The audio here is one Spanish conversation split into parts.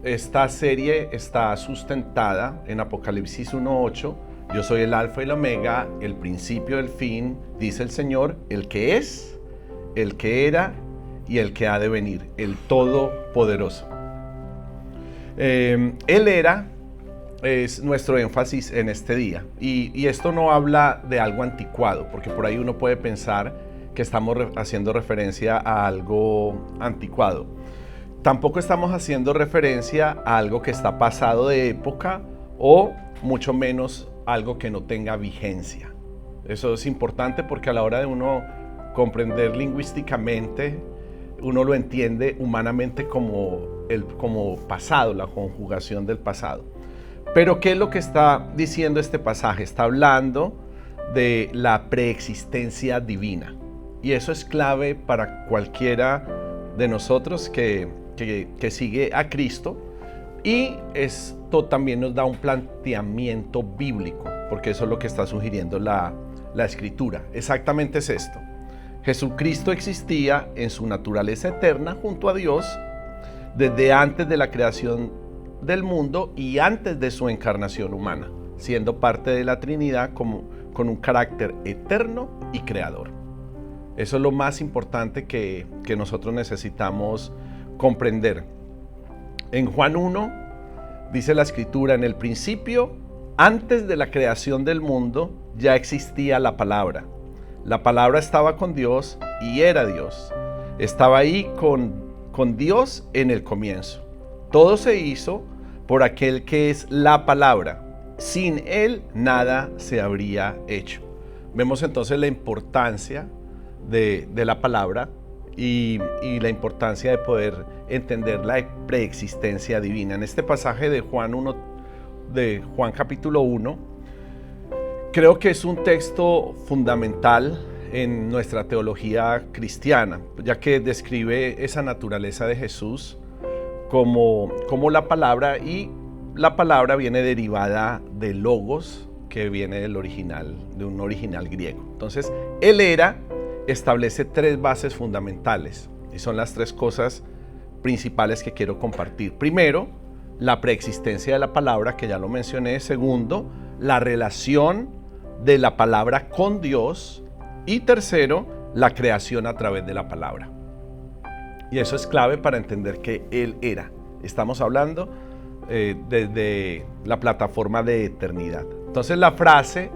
esta serie está sustentada en Apocalipsis 1:8. Yo soy el Alfa y el Omega, el principio del fin, dice el Señor, el que es, el que era y el que ha de venir, el Todopoderoso. Él era es nuestro énfasis en este día. Y esto no habla de algo anticuado, porque por ahí uno puede pensar que estamos haciendo referencia a algo anticuado. Tampoco estamos haciendo referencia a algo que está pasado de época o mucho menos algo que no tenga vigencia. Eso es importante porque a la hora de uno comprender lingüísticamente, uno lo entiende humanamente como pasado, la conjugación del pasado. Pero ¿qué es lo que está diciendo este pasaje? Está hablando de la preexistencia divina. Y eso es clave para cualquiera de nosotros que sigue a Cristo. Y esto también nos da un planteamiento bíblico, porque eso es lo que está sugiriendo la Escritura. Exactamente es esto. Jesucristo existía en su naturaleza eterna junto a Dios desde antes de la creación del mundo y antes de su encarnación humana, siendo parte de la Trinidad con un carácter eterno y creador. Eso es lo más importante que nosotros necesitamos comprender. En Juan 1 dice la Escritura: en el principio, antes de la creación del mundo, ya existía la palabra. La palabra estaba con Dios y era Dios. Estaba ahí con Dios en el comienzo. Todo se hizo por aquel que es la palabra. Sin él nada se habría hecho. Vemos entonces la importancia de la palabra y la importancia de poder entender la preexistencia divina. En este pasaje de Juan capítulo 1, creo que es un texto fundamental en nuestra teología cristiana, ya que describe esa naturaleza de Jesús como la palabra, y la palabra viene derivada de logos, que viene del original, de un original griego. Entonces, él establece tres bases fundamentales, y son las tres cosas principales que quiero compartir. Primero, la preexistencia de la palabra, que ya lo mencioné. Segundo, la relación de la palabra con Dios. Y tercero, la creación a través de la palabra. Y eso es clave para entender que Él era. Estamos hablando desde la plataforma de eternidad. Entonces la frase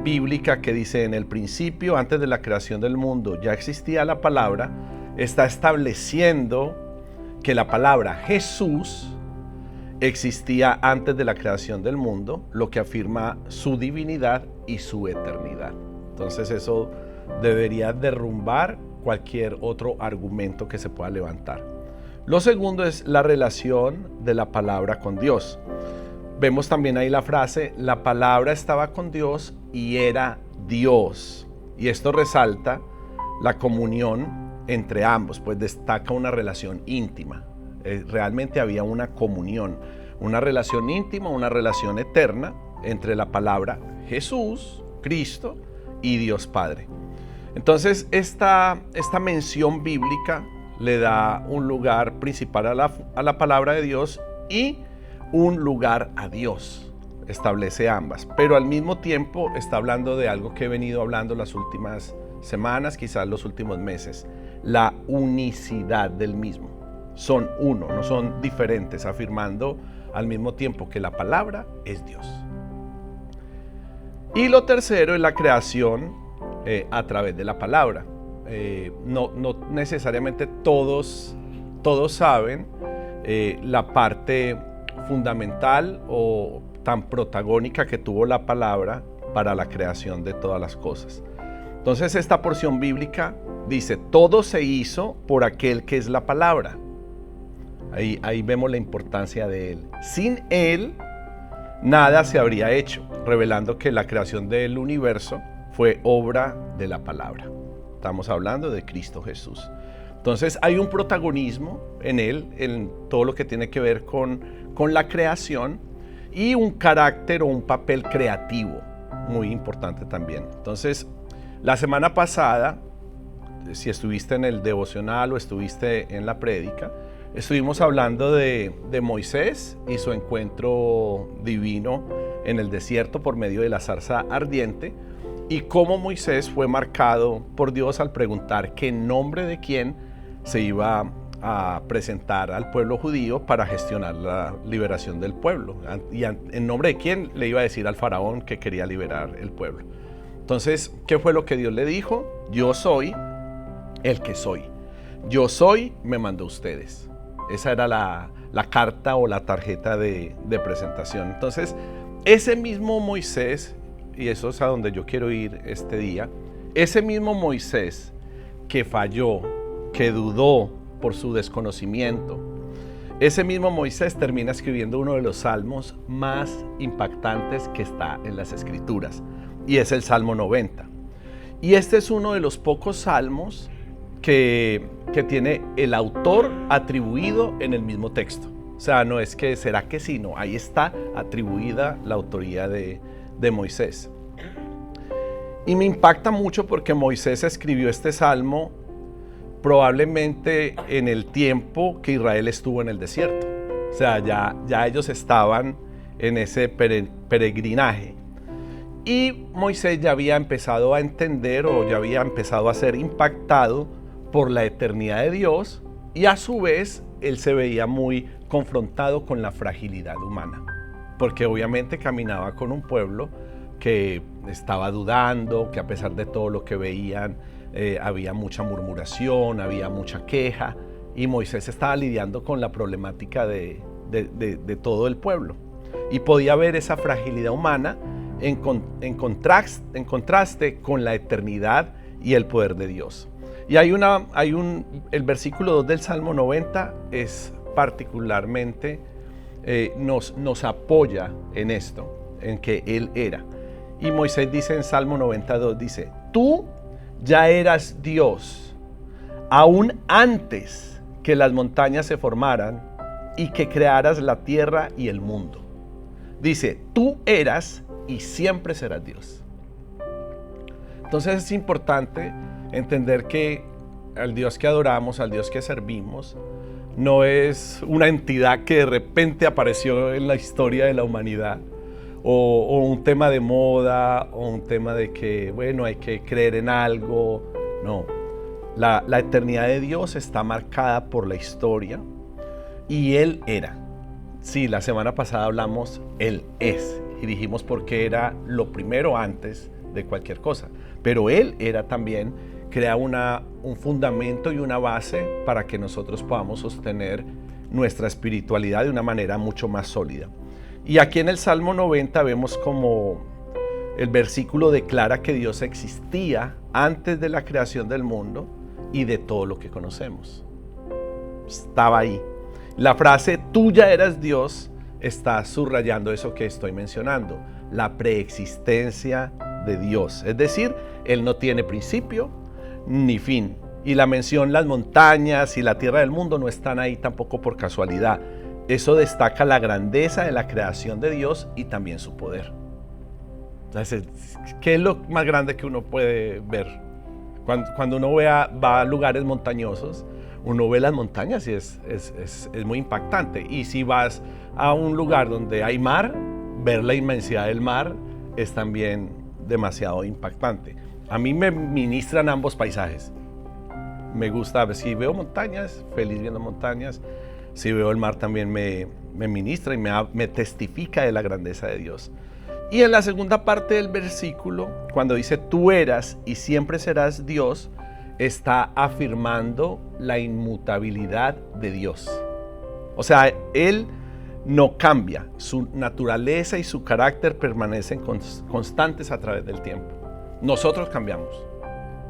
bíblica que dice: en el principio, antes de la creación del mundo, ya existía la palabra, está estableciendo que la palabra Jesús existía antes de la creación del mundo, lo que afirma su divinidad y su eternidad. Entonces eso debería derrumbar cualquier otro argumento que se pueda levantar. Lo segundo es la relación de la palabra con Dios. Vemos también ahí la frase: la palabra estaba con Dios y era Dios. Y esto resalta la comunión entre ambos, pues destaca una relación íntima. Realmente había una comunión, una relación íntima, una relación eterna entre la palabra Jesús, Cristo, y Dios Padre. Entonces esta mención bíblica le da un lugar principal a la palabra de Dios y un lugar a Dios. Establece ambas, pero al mismo tiempo está hablando de algo que he venido hablando las últimas semanas, quizás los últimos meses: la unicidad del mismo. Son uno, no son diferentes, afirmando al mismo tiempo que la palabra es Dios. Y lo tercero es la creación a través de la palabra. No necesariamente todos saben la parte fundamental o tan protagónica que tuvo la palabra para la creación de todas las cosas. Entonces esta porción bíblica dice: todo se hizo por aquel que es la palabra. Ahí vemos la importancia de él. Sin él nada se habría hecho, revelando que la creación del universo fue obra de la palabra. Estamos hablando de Cristo Jesús. Entonces hay un protagonismo en él, en todo lo que tiene que ver con la creación, y un carácter o un papel creativo muy importante también. Entonces, la semana pasada si estuviste en el devocional o estuviste en la prédica, estuvimos hablando de Moisés y su encuentro divino en el desierto por medio de la zarza ardiente, y cómo Moisés fue marcado por Dios al preguntar qué nombre de quién se iba a presentar al pueblo judío para gestionar la liberación del pueblo, y en nombre de quién le iba a decir al faraón que quería liberar el pueblo. Entonces, ¿qué fue lo que Dios le dijo? Yo soy el que soy. Yo soy, me mandó ustedes. Esa era la carta o la tarjeta de presentación. Entonces, ese mismo Moisés, y eso es a donde yo quiero ir este día, ese mismo Moisés que falló, que dudó por su desconocimiento, ese mismo Moisés termina escribiendo uno de los salmos más impactantes que está en las Escrituras, y es el Salmo 90. Y este es uno de los pocos salmos que tiene el autor atribuido en el mismo texto. O sea, no es que será que sí, no, ahí está atribuida la autoría de Moisés. Y me impacta mucho porque Moisés escribió este salmo probablemente en el tiempo que Israel estuvo en el desierto. O sea, ya ellos estaban en ese peregrinaje. Y Moisés ya había empezado a entender, o ya había empezado a ser impactado por la eternidad de Dios, y a su vez él se veía muy confrontado con la fragilidad humana, porque obviamente caminaba con un pueblo que estaba dudando, que a pesar de todo lo que veían, había mucha murmuración, había mucha queja, y Moisés estaba lidiando con la problemática de todo el pueblo, y podía ver esa fragilidad humana en contraste con la eternidad y el poder de Dios. Y el versículo 2 del Salmo 90 es particularmente, nos apoya en esto, en que Él era. Y Moisés dice en Salmo 92, dice: tú ya eras Dios, aún antes que las montañas se formaran y que crearas la tierra y el mundo. Dice, tú eras y siempre serás Dios. Entonces es importante entender que al Dios que adoramos, al Dios que servimos, no es una entidad que de repente apareció en la historia de la humanidad, o un tema de moda, o un tema de que, bueno, hay que creer en algo. No, la eternidad de Dios está marcada por la historia, y Él era. Sí, la semana pasada hablamos, Él es, y dijimos por qué era lo primero antes de cualquier cosa, pero Él era también, crea un fundamento y una base para que nosotros podamos sostener nuestra espiritualidad de una manera mucho más sólida. Y aquí en el Salmo 90 vemos como el versículo declara que Dios existía antes de la creación del mundo y de todo lo que conocemos. Estaba ahí. La frase tú ya eras Dios está subrayando eso que estoy mencionando, la preexistencia de Dios. Es decir, Él no tiene principio ni fin. Y la mención las montañas y la tierra del mundo no están ahí tampoco por casualidad. Eso destaca la grandeza de la creación de Dios y también su poder. Entonces, ¿qué es lo más grande que uno puede ver? Cuando uno va a lugares montañosos, uno ve las montañas y es muy impactante. Y si vas a un lugar donde hay mar, ver la inmensidad del mar es también demasiado impactante. A mí me ministran ambos paisajes. Me gusta, si veo montañas, feliz viendo montañas. Si veo el mar también me ministra y me testifica de la grandeza de Dios. Y en la segunda parte del versículo, cuando dice tú eras y siempre serás Dios, está afirmando la inmutabilidad de Dios. O sea, Él no cambia, su naturaleza y su carácter permanecen constantes a través del tiempo. Nosotros cambiamos.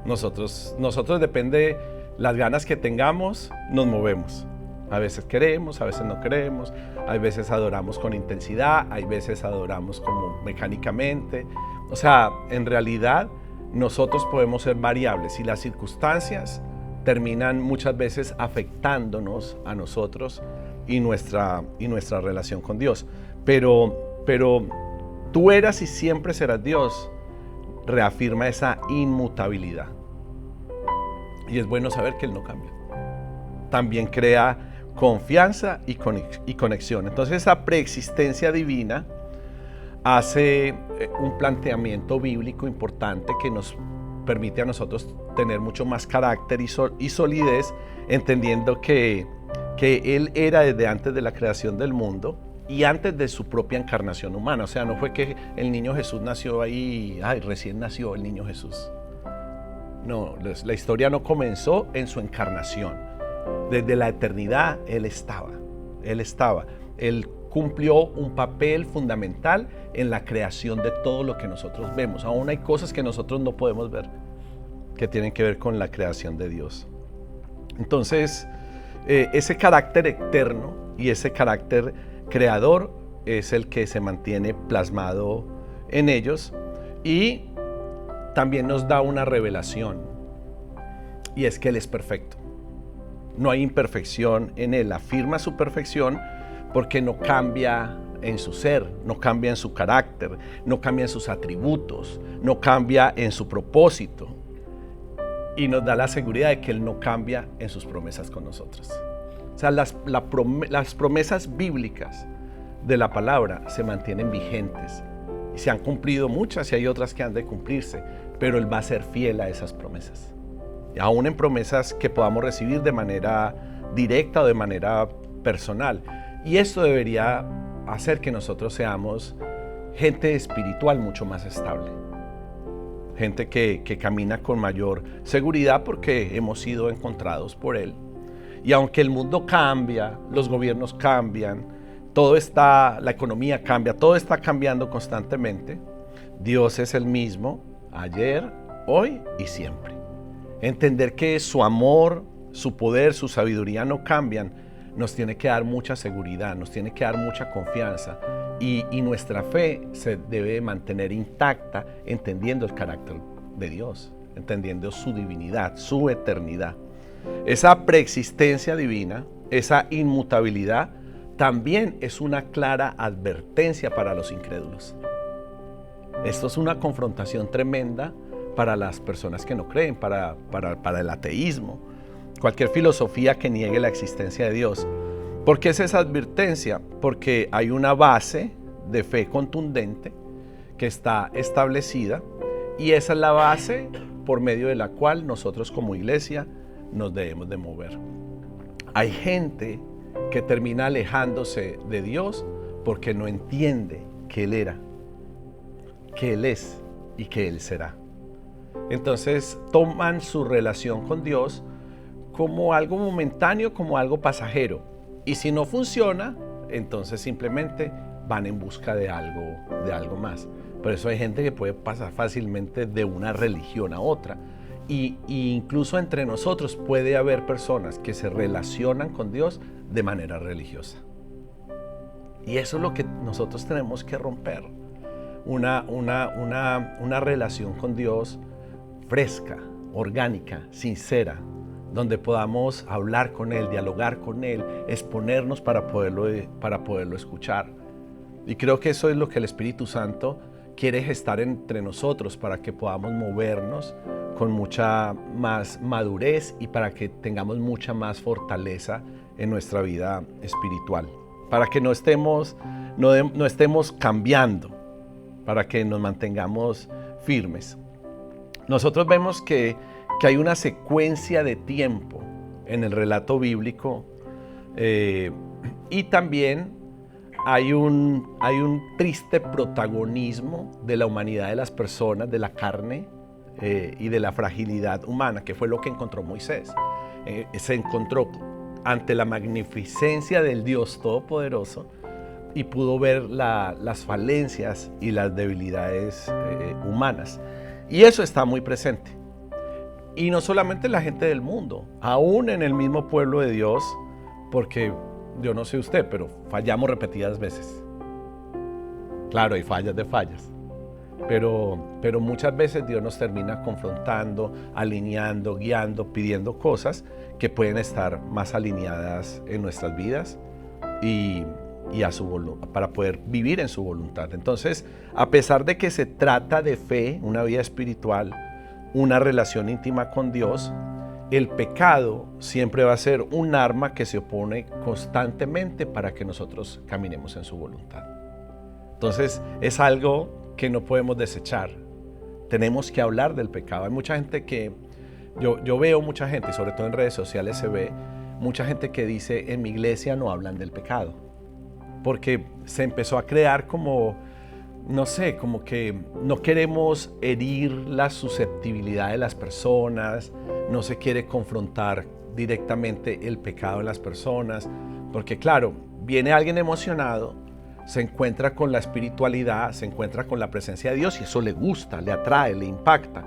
Nosotros depende las ganas que tengamos, nos movemos. A veces queremos, a veces no queremos, hay veces adoramos con intensidad, hay veces adoramos como mecánicamente. O sea, en realidad nosotros podemos ser variables y las circunstancias terminan muchas veces afectándonos a nosotros y nuestra relación con Dios. Pero tú eras y siempre serás Dios, reafirma esa inmutabilidad. Y es bueno saber que Él no cambia. También crea confianza y conexión. Entonces esa preexistencia divina hace un planteamiento bíblico importante que nos permite a nosotros tener mucho más carácter y solidez, entendiendo que Él era desde antes de la creación del mundo y antes de su propia encarnación humana. O sea, no fue que el niño Jesús nació ahí, recién nació el niño Jesús. No, la historia no comenzó en su encarnación. Desde la eternidad Él estaba. Él cumplió un papel fundamental en la creación de todo lo que nosotros vemos. Aún hay cosas que nosotros no podemos ver, que tienen que ver con la creación de Dios. Entonces, ese carácter eterno y ese carácter creador es el que se mantiene plasmado en ellos, y también nos da una revelación, y es que Él es perfecto. No hay imperfección en Él. Afirma su perfección porque no cambia en su ser, no cambia en su carácter, no cambia en sus atributos, no cambia en su propósito. Y nos da la seguridad de que Él no cambia en sus promesas con nosotros. O sea, las promesas bíblicas de la palabra se mantienen vigentes. Y se han cumplido muchas y hay otras que han de cumplirse, pero Él va a ser fiel a esas promesas. Y aún en promesas que podamos recibir de manera directa o de manera personal. Y esto debería hacer que nosotros seamos gente espiritual mucho más estable. Gente que camina con mayor seguridad porque hemos sido encontrados por Él. Y aunque el mundo cambia, los gobiernos cambian, la economía cambia, todo está cambiando constantemente, Dios es el mismo ayer, hoy y siempre. Entender que su amor, su poder, su sabiduría no cambian, nos tiene que dar mucha seguridad, nos tiene que dar mucha confianza, y nuestra fe se debe mantener intacta, entendiendo el carácter de Dios, entendiendo su divinidad, su eternidad. Esa preexistencia divina, esa inmutabilidad, también es una clara advertencia para los incrédulos. Esto es una confrontación tremenda para las personas que no creen, para el ateísmo, cualquier filosofía que niegue la existencia de Dios. ¿Por qué es esa advertencia? Porque hay una base de fe contundente que está establecida, y esa es la base por medio de la cual nosotros como iglesia nos debemos de mover. Hay gente que termina alejándose de Dios porque no entiende que Él era, que Él es y que Él será. Entonces toman su relación con Dios como algo momentáneo, como algo pasajero. Y si no funciona, entonces simplemente van en busca de algo más. Por eso hay gente que puede pasar fácilmente de una religión a otra. Y incluso entre nosotros puede haber personas que se relacionan con Dios de manera religiosa. Y eso es lo que nosotros tenemos que romper. Una relación con Dios fresca, orgánica, sincera, donde podamos hablar con Él, dialogar con Él, exponernos para poderlo escuchar. Y creo que eso es lo que el Espíritu Santo quiere gestar entre nosotros, para que podamos movernos con mucha más madurez y para que tengamos mucha más fortaleza en nuestra vida espiritual. Para que no estemos cambiando, para que nos mantengamos firmes. Nosotros vemos que hay una secuencia de tiempo en el relato bíblico, y también hay un triste protagonismo de la humanidad de las personas, de la carne y de la fragilidad humana, que fue lo que encontró Moisés. Se encontró ante la magnificencia del Dios Todopoderoso y pudo ver las falencias y las debilidades humanas. Y eso está muy presente. Y no solamente en la gente del mundo, aún en el mismo pueblo de Dios, porque yo no sé usted, pero fallamos repetidas veces. Claro, hay fallas de fallas, pero muchas veces Dios nos termina confrontando, alineando, guiando, pidiendo cosas que pueden estar más alineadas en nuestras vidas y para poder vivir en su voluntad. Entonces, a pesar de que se trata de fe, una vida espiritual, una relación íntima con Dios, el pecado siempre va a ser un arma que se opone constantemente para que nosotros caminemos en su voluntad. Entonces es algo que no podemos desechar. Tenemos que hablar del pecado. Hay mucha gente que, yo veo mucha gente, sobre todo en redes sociales se ve, mucha gente que dice, en mi iglesia no hablan del pecado. Porque se empezó a crear como, no sé, como que no queremos herir la susceptibilidad de las personas, no se quiere confrontar directamente el pecado en las personas, porque claro, viene alguien emocionado, se encuentra con la espiritualidad, se encuentra con la presencia de Dios y eso le gusta, le atrae, le impacta.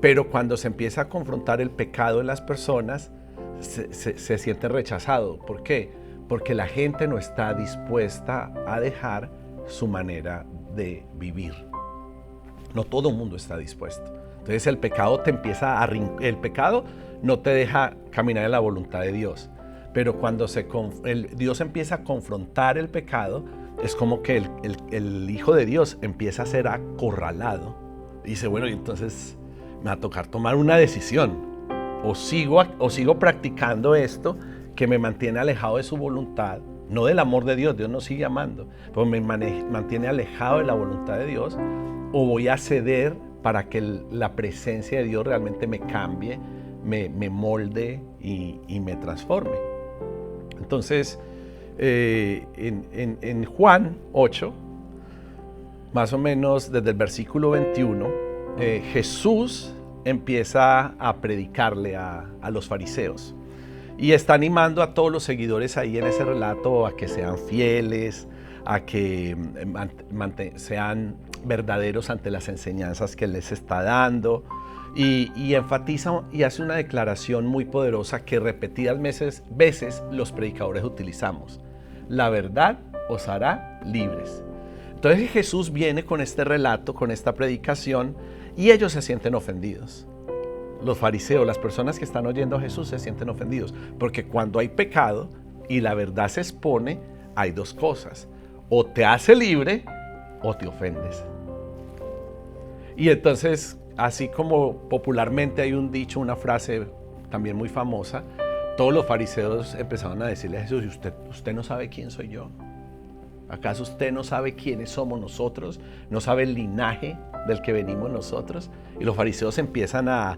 Pero cuando se empieza a confrontar el pecado en las personas, se siente rechazado. ¿Por qué? Porque la gente no está dispuesta a dejar su manera de vivir. No todo el mundo está dispuesto. Entonces el pecado el pecado no te deja caminar en la voluntad de Dios. Pero cuando Dios empieza a confrontar el pecado, es como que el Hijo de Dios empieza a ser acorralado. Dice, bueno, y entonces me va a tocar tomar una decisión. O sigo practicando esto que me mantiene alejado de su voluntad, no del amor de Dios. Dios nos sigue amando, pero me mantiene alejado de la voluntad de Dios, o voy a ceder para que la presencia de Dios realmente me cambie, me molde y me transforme. Entonces, en Juan 8, más o menos desde el versículo 21, Jesús empieza a predicarle a los fariseos y está animando a todos los seguidores ahí en ese relato a que sean fieles, a que sean verdaderos ante las enseñanzas que les está dando, y enfatiza y hace una declaración muy poderosa que repetidas veces los predicadores utilizamos: la verdad os hará libres. Entonces Jesús viene con este relato, con esta predicación, y ellos se sienten ofendidos. Los fariseos, las personas que están oyendo a Jesús, se sienten ofendidos, porque cuando hay pecado y la verdad se expone, hay dos cosas: o te hace libre o te ofendes. Y entonces, así como popularmente hay un dicho, una frase también muy famosa, todos los fariseos empezaron a decirle a Jesús: ¿Usted no sabe quién soy yo? ¿Acaso usted no sabe quiénes somos nosotros? ¿No sabe el linaje del que venimos nosotros? Y los fariseos empiezan a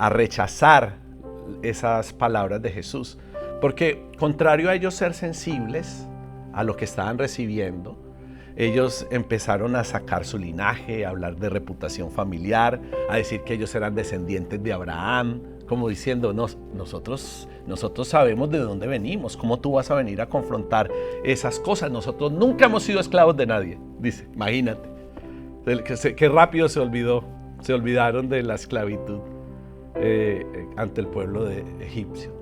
rechazar esas palabras de Jesús, porque contrario a ellos ser sensibles a lo que estaban recibiendo, ellos empezaron a sacar su linaje, a hablar de reputación familiar, a decir que ellos eran descendientes de Abraham, como diciendo, nosotros sabemos de dónde venimos. ¿Cómo tú vas a venir a confrontar esas cosas? Nosotros nunca hemos sido esclavos de nadie. Dice, imagínate, qué rápido se olvidaron de la esclavitud ante el pueblo egipcio.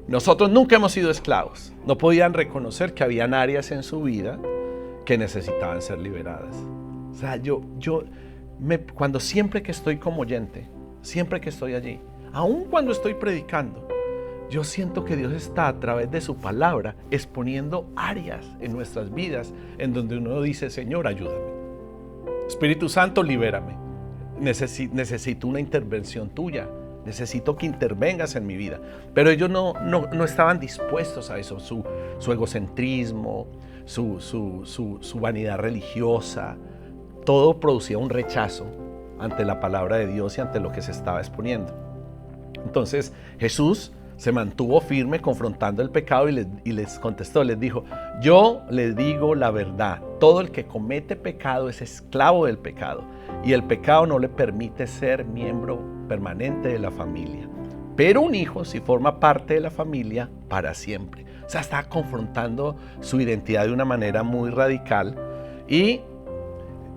Nosotros nunca hemos sido esclavos. No podían reconocer que habían áreas en su vida que necesitaban ser liberadas. O sea, cuando siempre que estoy como oyente, siempre que estoy allí, aun cuando estoy predicando, yo siento que Dios está a través de su palabra exponiendo áreas en nuestras vidas en donde uno dice: Señor, ayúdame. Espíritu Santo, libérame. Necesito una intervención tuya. Necesito que intervengas en mi vida. Pero ellos no estaban dispuestos a eso. Su egocentrismo, su vanidad religiosa, todo producía un rechazo ante la palabra de Dios y ante lo que se estaba exponiendo. Entonces Jesús se mantuvo firme confrontando el pecado y les contestó, les dijo: yo les digo la verdad, todo el que comete pecado es esclavo del pecado, y el pecado no le permite ser miembro permanente de la familia. Pero un hijo sí forma parte de la familia para siempre. O sea, está confrontando su identidad de una manera muy radical, y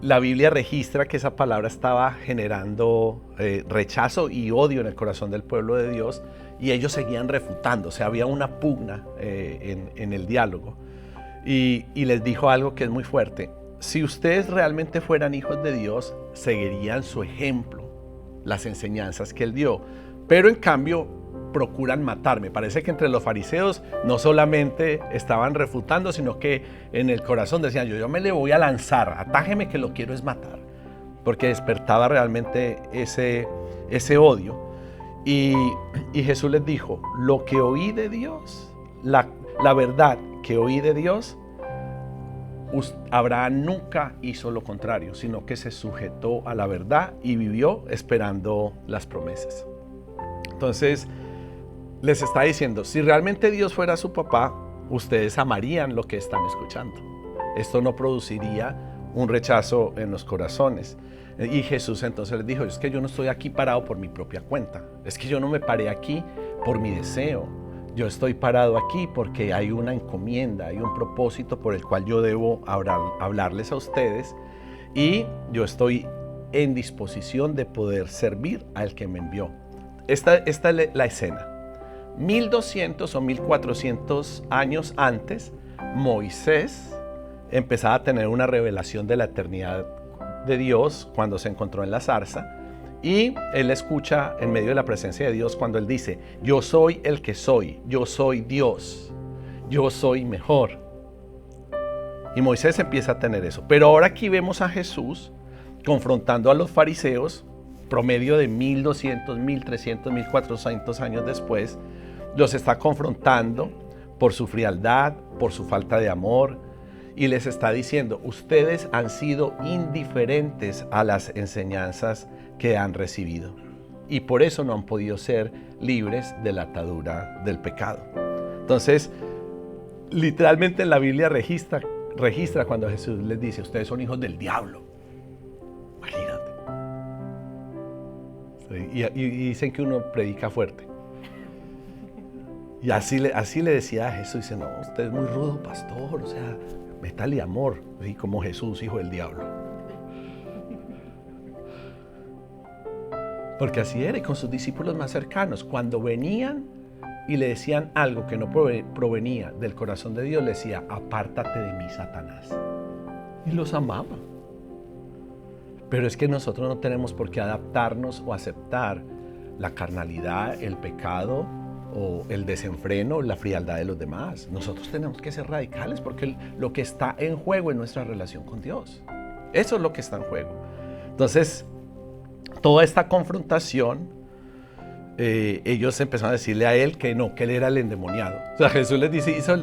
la Biblia registra que esa palabra estaba generando rechazo y odio en el corazón del pueblo de Dios, y ellos seguían refutando. O sea, había una pugna en el diálogo, y les dijo algo que es muy fuerte: si ustedes realmente fueran hijos de Dios, seguirían su ejemplo, las enseñanzas que Él dio, pero en cambio procuran matarme. Parece que entre los fariseos no solamente estaban refutando, sino que en el corazón decían: yo me le voy a lanzar, atájeme que lo quiero es matar, porque despertaba realmente ese odio. Y Jesús les dijo, lo que oí de Dios, la verdad que oí de Dios, Abraham nunca hizo lo contrario, sino que se sujetó a la verdad y vivió esperando las promesas. Entonces, les está diciendo, si realmente Dios fuera su papá, ustedes amarían lo que están escuchando. Esto no produciría un rechazo en los corazones. Y Jesús entonces les dijo, es que yo no estoy aquí parado por mi propia cuenta. Es que yo no me paré aquí por mi deseo. Yo estoy parado aquí porque hay una encomienda, hay un propósito por el cual yo debo hablarles a ustedes. Y yo estoy en disposición de poder servir al que me envió. Esta es la escena. 1200 o 1400 años antes, Moisés empezaba a tener una revelación de la eternidad de Dios cuando se encontró en la zarza, y él escucha en medio de la presencia de Dios cuando él dice, yo soy el que soy, yo soy Dios, yo soy mejor. Y Moisés empieza a tener eso. Pero ahora aquí vemos a Jesús confrontando a los fariseos, promedio de 1200, 1300, 1400 años después, los está confrontando por su frialdad, por su falta de amor, y les está diciendo, ustedes han sido indiferentes a las enseñanzas que han recibido, y por eso no han podido ser libres de la atadura del pecado. Entonces, literalmente en la Biblia registra cuando Jesús les dice, ustedes son hijos del diablo. Imagínate. Y dicen que uno predica fuerte. Y así le decía a Jesús, dice, no, usted es muy rudo, pastor, o sea, métale amor, y como Jesús, hijo del diablo. Porque así era, y con sus discípulos más cercanos, cuando venían y le decían algo que no provenía del corazón de Dios, le decía, apártate de mí, Satanás. Y los amaba. Pero es que nosotros no tenemos por qué adaptarnos o aceptar la carnalidad, el pecado, o el desenfreno, la frialdad de los demás. Nosotros tenemos que ser radicales porque lo que está en juego es nuestra relación con Dios. Eso es lo que está en juego. Entonces, toda esta confrontación, ellos empezaron a decirle a él que no, que él era el endemoniado. O sea, Jesús les dice, hijos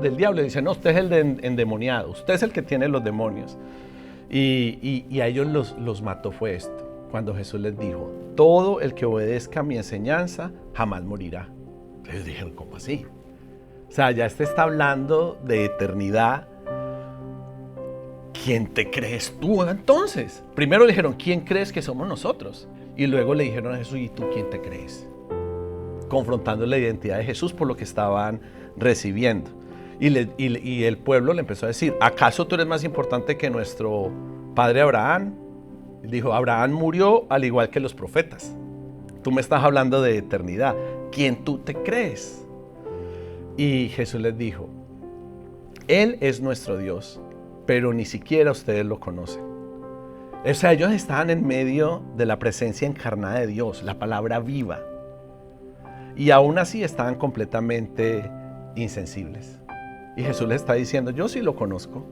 del diablo, y dice, no, usted es el endemoniado, usted es el que tiene los demonios. Y a ellos los mató fue esto. Cuando Jesús les dijo, todo el que obedezca a mi enseñanza jamás morirá. Ellos dijeron, ¿cómo así? O sea, ya está hablando de eternidad. ¿Quién te crees tú entonces? Primero le dijeron, ¿quién crees que somos nosotros? Y luego le dijeron a Jesús, ¿y tú quién te crees? Confrontando la identidad de Jesús por lo que estaban recibiendo. Y el pueblo le empezó a decir, ¿acaso tú eres más importante que nuestro padre Abraham? Dijo, Abraham murió al igual que los profetas. Tú me estás hablando de eternidad. ¿Quién tú te crees? Y Jesús les dijo, Él es nuestro Dios, pero ni siquiera ustedes lo conocen. O sea, ellos estaban en medio de la presencia encarnada de Dios, la palabra viva. Y aún así estaban completamente insensibles. Y Jesús les está diciendo, yo sí lo conozco.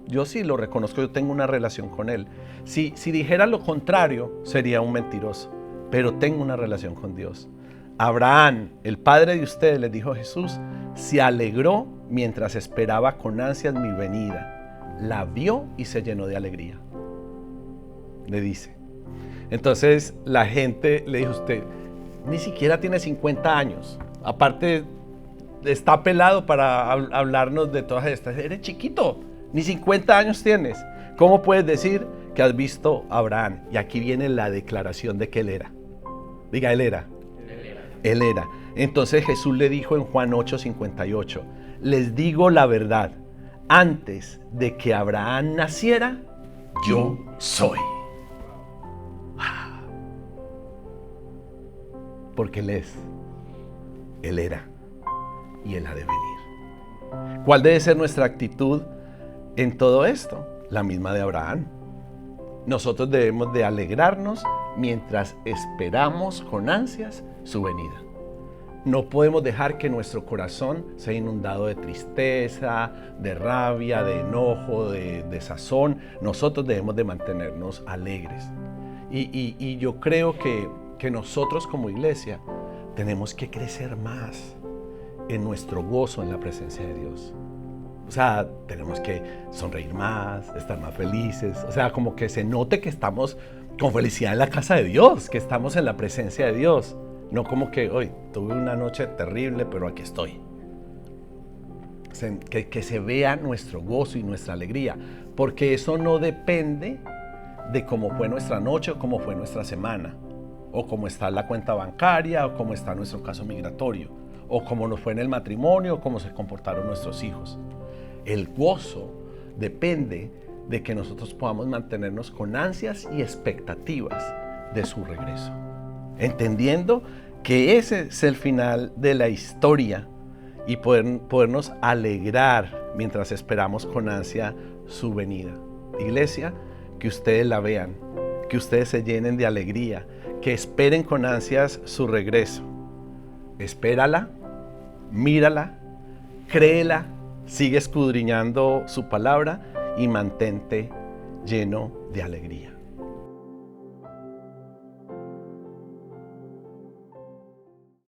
Yo sí lo reconozco, yo tengo una relación con Él. Si dijera lo contrario, sería un mentiroso. Pero tengo una relación con Dios. Abraham, el padre de ustedes, les dijo Jesús, se alegró mientras esperaba con ansias mi venida. La vio y se llenó de alegría. Le dice. Entonces la gente le dijo, usted ni siquiera tiene 50 años. Aparte, está pelado para hablarnos de todas estas. Eres chiquito. Ni 50 años tienes. ¿Cómo puedes decir que has visto a Abraham? Y aquí viene la declaración de que él era. Diga, él era. Él era. Entonces Jesús le dijo en Juan 8:58, les digo la verdad, antes de que Abraham naciera, yo soy. Porque Él es, Él era y Él ha de venir. ¿Cuál debe ser nuestra actitud en todo esto? La misma de Abraham. Nosotros debemos de alegrarnos mientras esperamos con ansias su venida. No podemos dejar que nuestro corazón sea inundado de tristeza, de rabia, de enojo, de desazón. Nosotros debemos de mantenernos alegres. Y yo creo que que nosotros como iglesia tenemos que crecer más en nuestro gozo en la presencia de Dios. O sea, tenemos que sonreír más, estar más felices. O sea, como que se note que estamos con felicidad en la casa de Dios, que estamos en la presencia de Dios. No como que hoy tuve una noche terrible, pero aquí estoy. Que se vea nuestro gozo y nuestra alegría, porque eso no depende de cómo fue nuestra noche o cómo fue nuestra semana, o cómo está la cuenta bancaria, o cómo está nuestro caso migratorio, o cómo nos fue en el matrimonio, o cómo se comportaron nuestros hijos. El gozo depende de que nosotros podamos mantenernos con ansias y expectativas de su regreso, entendiendo que ese es el final de la historia y podernos alegrar mientras esperamos con ansia su venida. Iglesia, que ustedes la vean, que ustedes se llenen de alegría, que esperen con ansias su regreso. Espérala, mírala, créela, sigue escudriñando su palabra y mantente lleno de alegría.